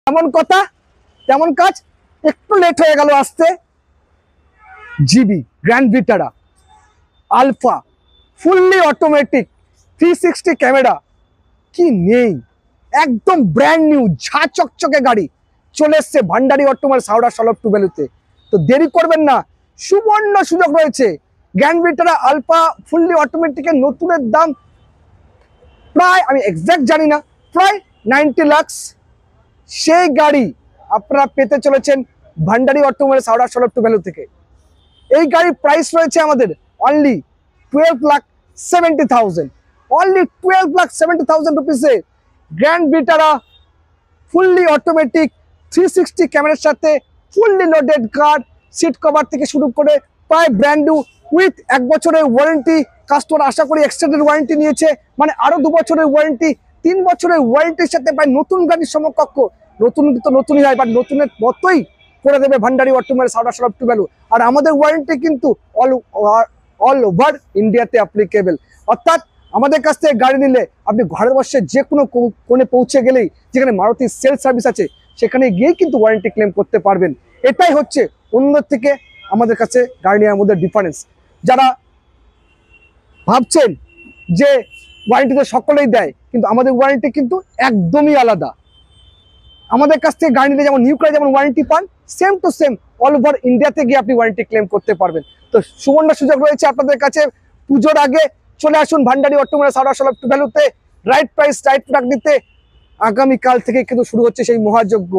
যেমন কথা তেমন কাজ, একটু লেট হয়ে গেল আসতে। GB grand Vitara alpha fully automatic 360 camera, কি নেই, একদম ব্র্যান্ড নিউ ঝা চকচকে গাড়ি চলে এসছে Bhandari automobiles Howrah solve to ভ্যালুতে। তো দেরি করবেন না, সুবর্ণ সুযোগ রয়েছে। গ্র্যান্ড ভিটারা আলফা ফুললি অটোমেটিকের নতুনের দাম প্রায়, আমি এক্সাক্ট জানি না, প্রায় 90 লাখ। সেই গাড়ি আপনারা পেতে চলেছেন Bhandari automobiles Howrah solve to value থেকে। এই গাড়ির প্রাইস রয়েছে আমাদের অনলি 12,70,000, অনলি 12,70,000 রুপিসে গ্র্যান্ড ভিটারা ফুললি অটোমেটিক 360 ক্যামেরার সাথে fully loaded car, seat cover থেকে শুরু করে প্রায় ব্র্যান্ড নিউ উইথ 1 বছরের ওয়ারেন্টি। কাস্টমার আশা করি এক্সটেন্ডেড ওয়ারেন্টি নিয়েছে, মানে আরো 2 বছরের ওয়ারেন্টি, 3 বছরের ওয়ারেন্টির সাথে প্রায় নতুন গাড়ির সমকক্ষ। নতুন তো নতুনই হয়, বাট নতুনের মতোই করে দেবে Bhandari automobiles Howrah solve to value. আর আমাদের ওয়ারেন্টি কিন্তু অল ওভার ইন্ডিয়াতে অ্যাপ্লিকেবল, অর্থাৎ আমাদের কাছ থেকে গাড়ি নিলে আপনি ঘরের বসে যে কোনো কোণে পৌঁছে গেলেই, যেখানে মারুতি সেলস সার্ভিস আছে সেখানে গিয়েই কিন্তু ওয়ারেন্টি ক্লেম করতে পারবেন। এটাই হচ্ছে অন্যদের থেকে আমাদের কাছে গাড়ি নেওয়ার মধ্যে ডিফারেন্স। যারা ভাবছেন যে ওয়ারেন্টি তো সকলেই দেয়, কিন্তু আমাদের ওয়ারেন্টি কিন্তু একদমই আলাদা। আমাদের কাছ থেকে গাড়ি নিলে যেমন নিউ কারে যেমন ওয়ারেন্টি পান, same to same all over ইন্ডিয়াতে গিয়ে আপনি ওয়ারেন্টি ক্লেম করতে পারবেন। তো সুবর্ণ সুযোগ রয়েছে আপনাদের কাছে, পুজোর আগে চলে আসুন Bhandari automobiles Howrah solve to ভ্যালুতে। রাইট প্রাইস রাইট প্রোডাক্ট দিতে আগামীকাল থেকে কিন্তু শুরু হচ্ছে সেই মহাযজ্ঞ।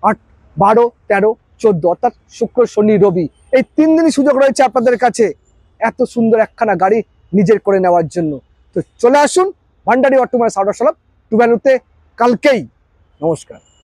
8, 12, 13, 14, অর্থাৎ শুক্র শনি রবি, এই 3 দিনই সুযোগ রয়েছে আপনাদের কাছে এত সুন্দর একখানা গাড়ি নিজের করে নেওয়ার জন্য। তো চলে আসুন Bhandari automobiles Howrah solve to ভ্যালুতে কালকেই। নমস্কার।